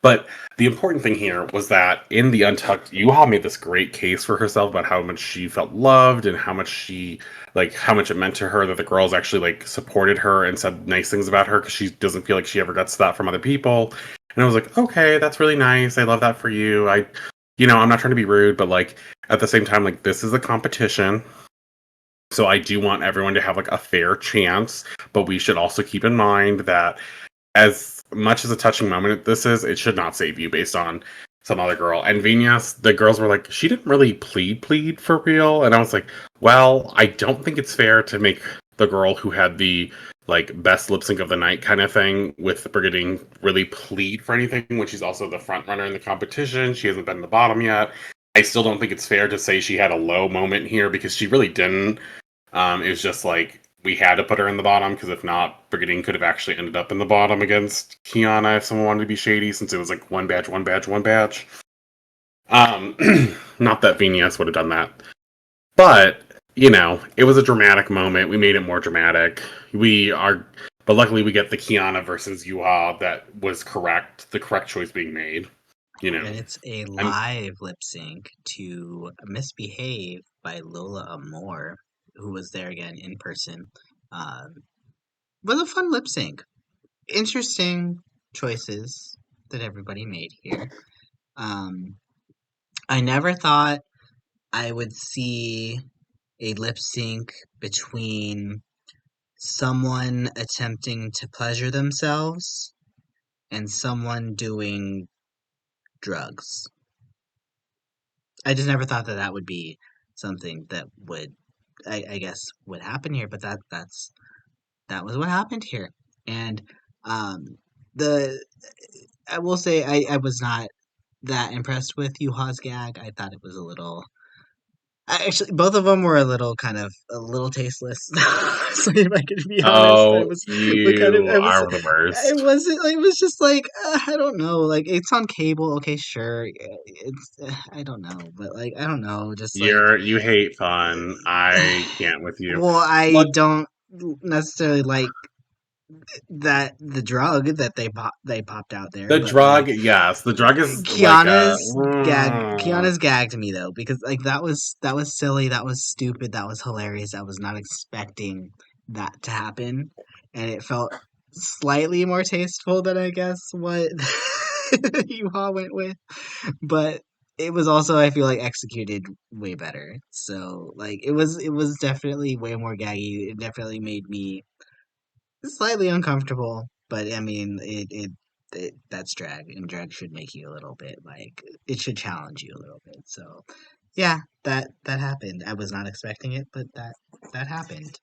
But the important thing here was that in the Untucked, Yuha made this great case for herself about how much she felt loved and how much how much it meant to her that the girls actually like supported her and said nice things about her because she doesn't feel like she ever gets that from other people. And I was like, okay, that's really nice. I love that for you. I'm not trying to be rude, but like at the same time, like this is a competition. So I do want everyone to have like a fair chance, but we should also keep in mind that as much as a touching moment this is, it should not save you based on some other girl. And Vinas, the girls were like, she didn't really plead for real. And I was like, well, I don't think it's fair to make the girl who had the like best lip sync of the night kind of thing with Brigading really plead for anything when she's also the front runner in the competition. She hasn't been in the bottom yet. I still don't think it's fair to say she had a low moment here because she really didn't. It was just like we had to put her in the bottom because if not, Brigadine could have actually ended up in the bottom against Khianna if someone wanted to be shady, since it was like one badge, one badge, one badge. Um, Not that Vinas would have done that, but it was a dramatic moment. We made it more dramatic. But luckily we get the Khianna versus Yuha that was correct. The correct choice being made. You know, And it's a I'm live lip sync to Misbehave by Lola Amore, who was there again in person. Um, was a fun lip sync. Interesting choices that everybody made here. Um, I never thought I would see a lip sync between someone attempting to pleasure themselves and someone doing drugs. I just never thought that that would be something that would, I guess, would happen here. But that was what happened here. And um, the I will say I was not that impressed with Yuha's gag. I thought it was a little. Actually, both of them were a little tasteless. So if I could be honest, I oh, was, but kind of, you I was, are the it worst. wasn't. It was just like I don't know. Like it's on cable, okay, sure. It's I don't know, but like I don't know. Just like You hate fun. I can't with you. well, I Look, don't necessarily like that the drug that they popped out there, the but like drug, yes, the drug is like Kiana's gagged me though because like that was silly, that was stupid, that was hilarious. I was not expecting that to happen, and it felt slightly more tasteful than I guess what you all went with, but it was also I feel like executed way better. So like it was definitely way more gaggy. It definitely made me slightly uncomfortable, but I mean, that's drag, and drag should make you a little bit like it should challenge you a little bit. So, yeah, that happened. I was not expecting it, but that happened.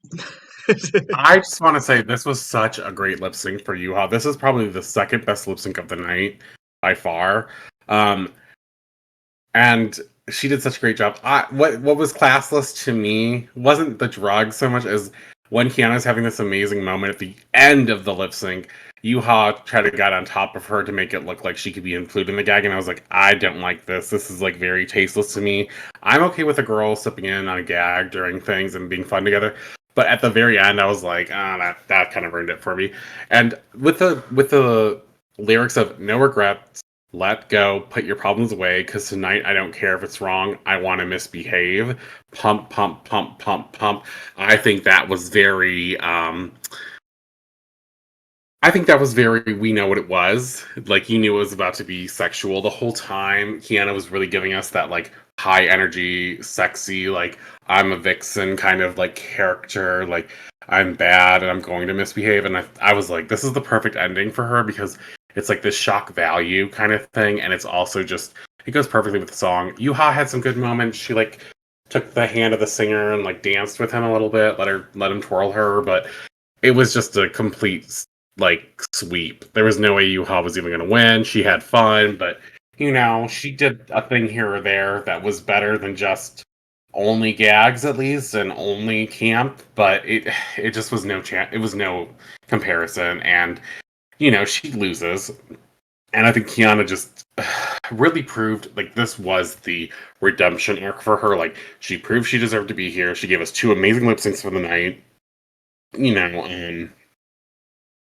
I just want to say this was such a great lip sync for Yuha. This is probably the second best lip sync of the night by far. Um, and she did such a great job. What was classless to me wasn't the drug so much as when Kiana's having this amazing moment at the end of the lip sync. Yuha tried to get on top of her to make it look like she could be included in the gag, and I was like, I don't like this. This is like very tasteless to me. I'm okay with a girl slipping in on a gag during things and being fun together, but at the very end, I was like, that kind of ruined it for me. And with the lyrics of no regrets, let go, put your problems away, because tonight I don't care if it's wrong, I want to misbehave. Pump, pump, pump, pump, pump. I think that was very I think that was very, we know what it was. Like, you knew it was about to be sexual the whole time. Khianna was really giving us that, like, high energy, sexy, like, I'm a vixen kind of, like, character. Like, I'm bad and I'm going to misbehave. And I was like, this is the perfect ending for her because it's like this shock value kind of thing. And it's also just, it goes perfectly with the song. Yuhua had some good moments. She, like, took the hand of the singer and, like, danced with him a little bit, let him twirl her. But it was just a complete like sweep. There was no way Yuha was even going to win. She had fun, but she did a thing here or there that was better than just only gags at least and only camp. But it just was no chance. It was no comparison, and she loses. And I think Khianna just really proved like this was the redemption arc for her. Like she proved she deserved to be here. She gave us two amazing lip syncs for the night.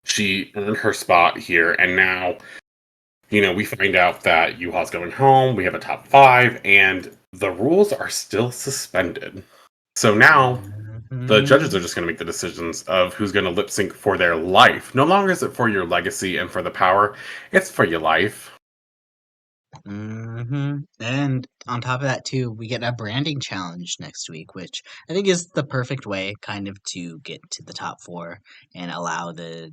She earned her spot here, and now, we find out that Yuha's going home. We have a top five, and the rules are still suspended. So now the judges are just going to make the decisions of who's going to lip sync for their life. No longer is it for your legacy and for the power; it's for your life. And on top of that, too, we get a branding challenge next week, which I think is the perfect way, kind of, to get to the top four and allow the.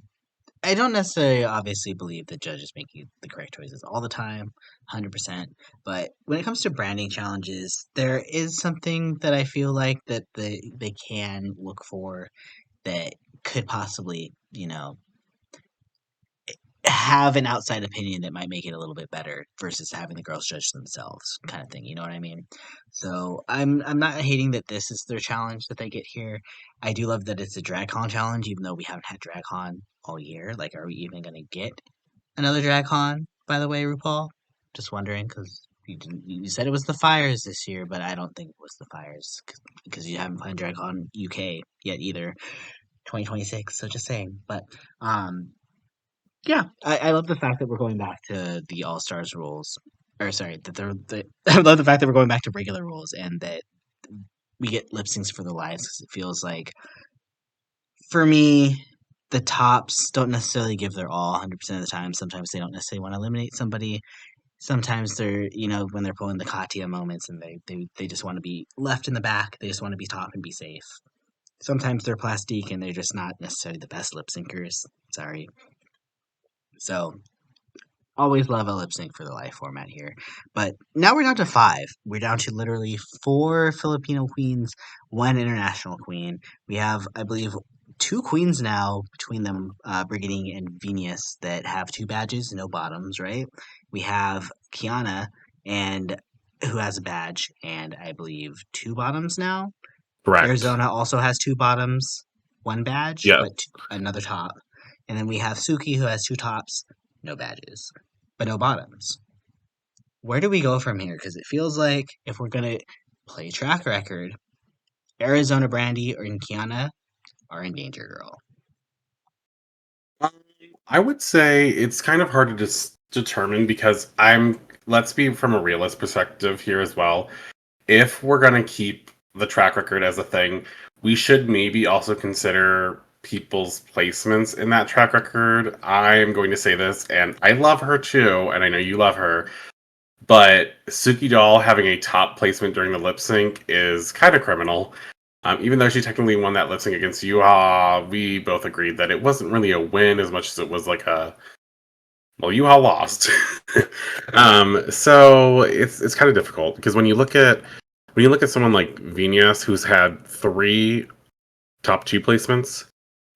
I don't necessarily obviously believe the judges making the correct choices all the time, 100%. But when it comes to branding challenges, there is something that I feel like that they can look for that could possibly, have an outside opinion that might make it a little bit better versus having the girls judge themselves kind of thing, you know what I mean? So I'm not hating that this is their challenge that they get here. I do love that it's a DragCon challenge, even though we haven't had DragCon all year. Like, are we even gonna get another DragCon, by the way, RuPaul? Just wondering, because you said it was the fires this year, but I don't think it was the fires because you haven't played DragCon UK yet either, 2026. So just saying, but yeah, I love the fact that we're going back to the All Stars rules. Or sorry, that I love the fact that we're going back to regular rules and that we get lip syncs for the lives because it feels like, for me, the tops don't necessarily give their all 100% of the time. Sometimes they don't necessarily want to eliminate somebody. Sometimes they're, when they're pulling the Katya moments and they just want to be left in the back. They just want to be top and be safe. Sometimes they're plastique and they're just not necessarily the best lip syncers. Sorry. So always love a lip sync for the live format here. But now we're down to five. We're down to literally four Filipino queens, one international queen. We have, I believe, two queens now between them, Brigiding and Vinas, that have two badges, no bottoms, right? We have Khianna, and who has a badge, and I believe two bottoms now. Correct. Arizona also has two bottoms, one badge, Yeah. but another top. And then we have Suki, who has two tops, no badges, but no bottoms. Where do we go from here? Because it feels like if we're going to play track record, Arizona Brandy or Khianna are in danger, girl. Um, I would say it's kind of hard to just determine because let's be from a realist perspective here as well. If we're going to keep the track record as a thing, we should maybe also consider people's placements in that track record. I'm going to say this, and I love her too, and I know you love her, but Suki Doll having a top placement during the lip sync is kind of criminal. Even though she technically won that lip sync against Yuha, we both agreed that it wasn't really a win as much as it was like Yuha lost. So it's kind of difficult because when you look at someone like Vinas, who's had three top two placements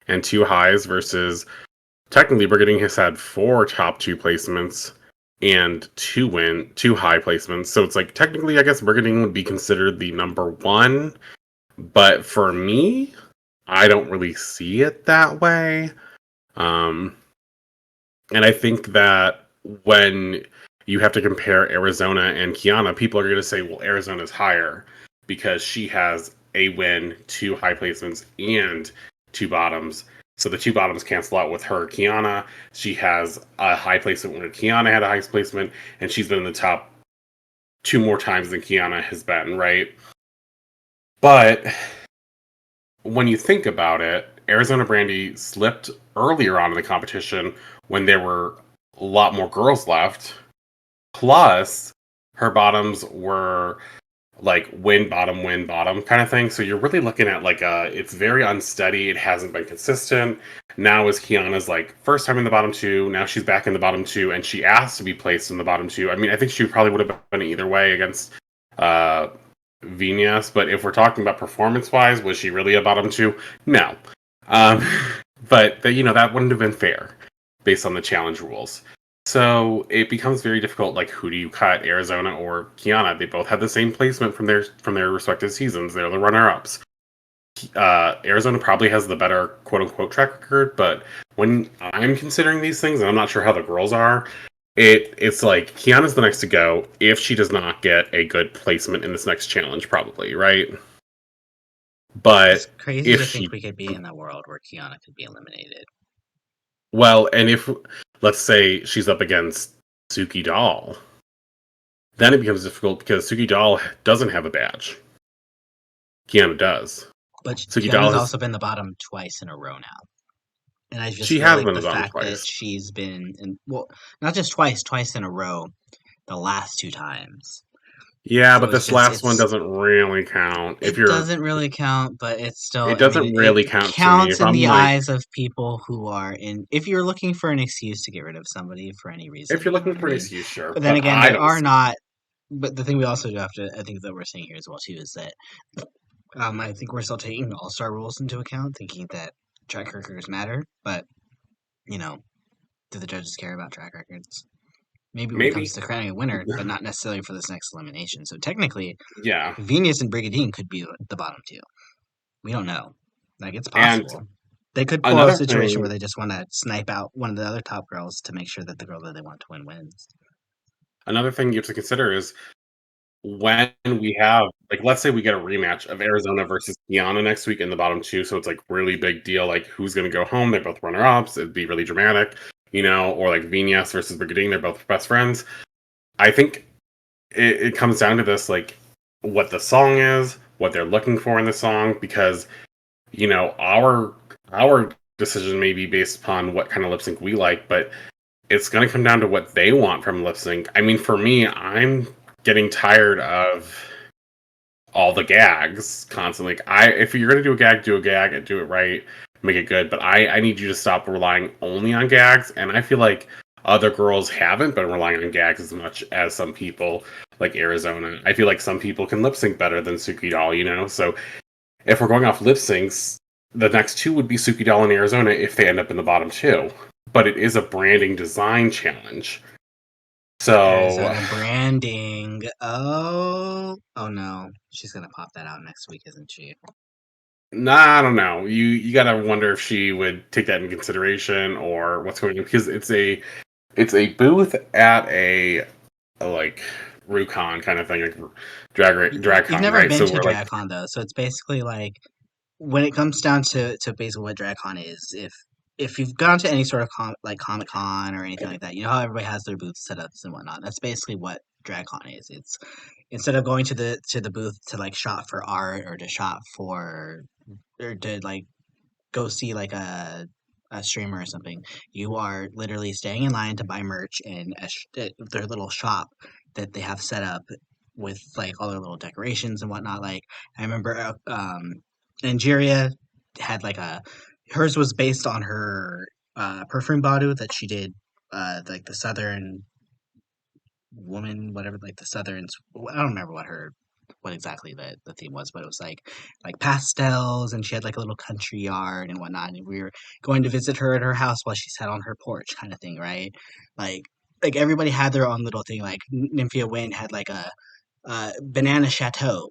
and two highs, versus technically Brigiding has had four top two placements and two high placements. So it's like technically, I guess Brigiding would be considered the number one, but for me, I don't really see it that way. Um, and I think that when you have to compare Arizona and Khianna, people are going to say, well, Arizona's higher because she has a win, two high placements, and two bottoms. So the two bottoms cancel out with her, Khianna. She has a high placement when Khianna had a high placement, and she's been in the top two more times than Khianna has been, right? But when you think about it, Arizona Brandy slipped earlier on in the competition when there were a lot more girls left. Plus, her bottoms were like win bottom kind of thing. So you're really looking at like it's very unsteady. It hasn't been consistent. Now is Khianna's like first time in the bottom two. Now she's back in the bottom two, and she asked to be placed in the bottom two. I mean, I think she probably would have been either way against uh Vinas, but if we're talking about performance wise, was she really a bottom two? No. Um, but that wouldn't have been fair based on the challenge rules. So it becomes very difficult. Like, who do you cut, Arizona or Khianna? They both have the same placement from their respective seasons. They're the runner ups. Arizona probably has the better quote unquote track record, but when I'm considering these things, and I'm not sure how the girls are, it's like Khianna's the next to go if she does not get a good placement in this next challenge, probably, right? It's But crazy if to she think we could be in that world where Khianna could be eliminated. well, and if let's say she's up against Suki Doll, then it becomes difficult because Suki Doll doesn't have a badge. Khianna does. But Suki Doll Khianna's has also been the bottom twice in a row now. And I just she feel has like been the the bottom fact that twice. she's been in, well, not just twice in a row, the last two times. Yeah, So but this last one doesn't really count. If it you're doesn't really count, but it's still, It I mean, doesn't it really count to me. counts If in I'm the like eyes of people who are in, if you're looking for an excuse to get rid of somebody for any reason, if you're you know looking what I for an mean? excuse, sure. But then But again, I there don't are see not, but the thing we also do have to, I think that we're saying here as well too, is that I think we're still taking all-star rules into account, thinking that track records matter, but, you know, do the judges care about track records? Maybe when it comes maybe. to crowning a winner, but not necessarily for this next elimination. So technically, Yeah. Venus and Brigiding could be the bottom two. We don't know. Like, it's And possible. They could pull a another situation where thing they just want to snipe out one of the other top girls to make sure that the girl that they want to win wins. another thing you have to consider is when we have like let's say we get a rematch of Arizona versus Khianna next week in the bottom two, so it's like really big deal, like who's gonna go home, they're both runner ups, it'd be really dramatic, or like Vinas versus Brigiding, they're both best friends. I think it comes down to this, like what the song is, what they're looking for in the song, because our decision may be based upon what kind of lip sync we like, but it's going to come down to what they want from lip sync. I mean, for me, I'm getting tired of all the gags constantly. Like, if you're going to do a gag and do it right, make it good. But I need you to stop relying only on gags. And I feel like other girls haven't been relying on gags as much as some people, like Arizona. I feel like some people can lip sync better than Suki Doll. So if we're going off lip syncs, the next two would be Suki Doll and Arizona if they end up in the bottom two. But it is a branding design challenge. So, Arizona branding. Oh no. She's going to pop that out next week, isn't she? nah, I don't know. You gotta wonder if she would take that in consideration or what's going on, because it's a booth at a like RuCon kind of thing, like You've DragCon, never right? been So to we're like, DragCon though, so it's basically like when it comes down to basically what DragCon is, if you've gone to any sort of like Comic Con or anything like that, you know how everybody has their booth setups and whatnot. That's basically what DragCon is. It's instead of going to the booth to like shop for art or to shop for or to like go see like a streamer or something, you are literally staying in line to buy merch in their little shop that they have set up with like all their little decorations and whatnot. Like I remember, Nigeria had like a hers was based on her perfume bottle that she did, like the Southern woman, whatever, like the Southern. I don't remember what exactly the theme was, but it was like pastels, and she had like a little country yard and whatnot. And we were going to visit her at her house while she sat on her porch, kind of thing, right? Like like everybody had their own little thing. Like Nymphia Wynn had like a banana chateau.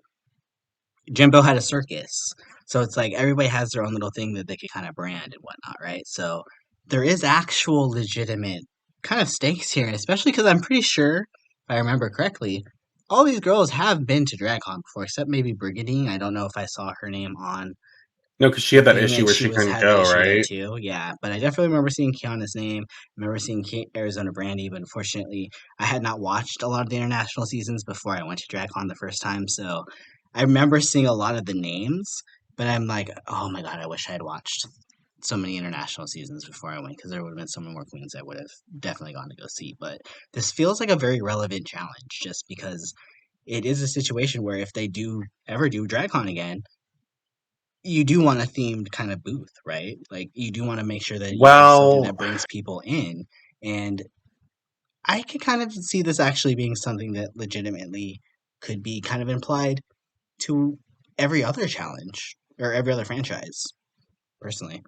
Jimbo had a circus. So it's like everybody has their own little thing that they can kind of brand and whatnot, right? So there is actual legitimate kind of stakes here, and especially because I'm pretty sure, if I remember correctly, all these girls have been to DragCon before, except maybe Brigiding. I don't know if I saw her name on No, because she had that issue And where she she was couldn't had that go, issue there right? too. Yeah, but I definitely remember seeing Khianna's name. I remember seeing Arizona Brandy, but unfortunately, I had not watched a lot of the international seasons before I went to DragCon the first time. So I remember seeing a lot of the names, but I'm like, oh my god, I wish I had watched so many international seasons before I went because there would have been so many more queens I would have definitely gone to go see. But this feels like a very relevant challenge, just because it is a situation where if they do ever do DragCon again, you do want a themed kind of booth, right? Like you do want to make sure that you have something Well, that brings people in. And I could kind of see this actually being something that legitimately could be kind of implied to every other challenge or every other franchise, personally.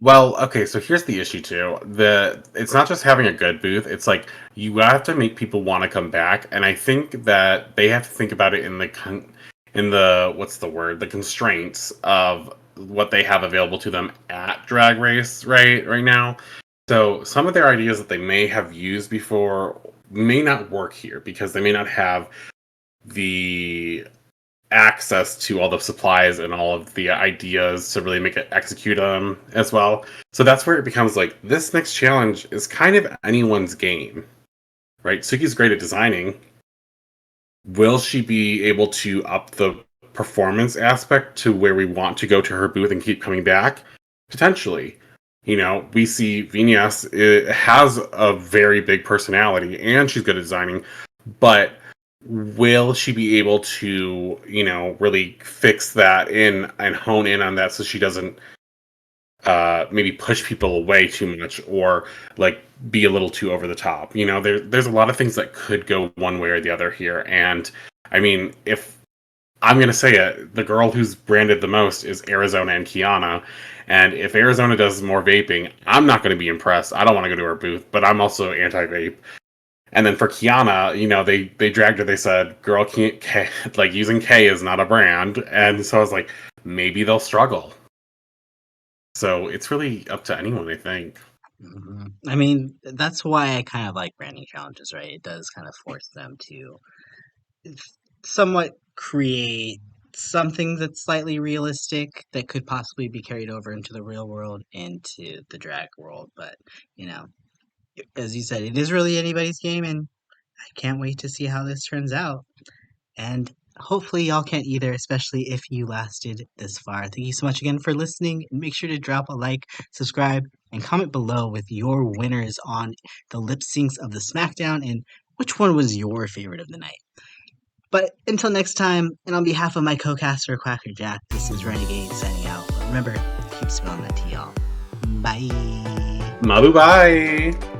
okay, so here's the issue too. It's not just having a good booth, it's like you have to make people want to come back, and I think that they have to think about it in the what's the word? The constraints of what they have available to them at Drag Race right now. So some of their ideas that they may have used before may not work here because they may not have the access to all the supplies and all of the ideas to really make it execute them as well. So that's where it becomes like this next challenge is kind of anyone's game, right? Suki's great at designing. Will she be able to up the performance aspect to where we want to go to her booth and keep coming back? Potentially. We see Vinas has a very big personality and she's good at designing, but will she be able to, really fix that in and hone in on that so she doesn't maybe push people away too much or like be a little too over the top? There's a lot of things that could go one way or the other here. And I mean, if I'm going to say it, the girl who's branded the most is Arizona and Khianna. And if Arizona does more vaping, I'm not going to be impressed. I don't want to go to her booth, but I'm also anti-vape. And then for Khianna, they dragged her. They said, "Girl can't K, like using K is not a brand." And so I was like, maybe they'll struggle. So it's really up to anyone, I think. I mean, that's why I kind of like branding challenges, right? It does kind of force them to somewhat create something that's slightly realistic that could possibly be carried over into the real world, into the drag world. But, you know, as you said, it is really anybody's game, and I can't wait to see how this turns out. And hopefully, y'all can't either, especially if you lasted this far. Thank you so much again for listening. And make sure to drop a like, subscribe, and comment below with your winners on the lip syncs of the SmackDown and which one was your favorite of the night. But until next time, and on behalf of my co-caster QuackrrJack, this is Renegade signing out. But remember, keep spilling that tea, y'all. Bye. Mabu bye.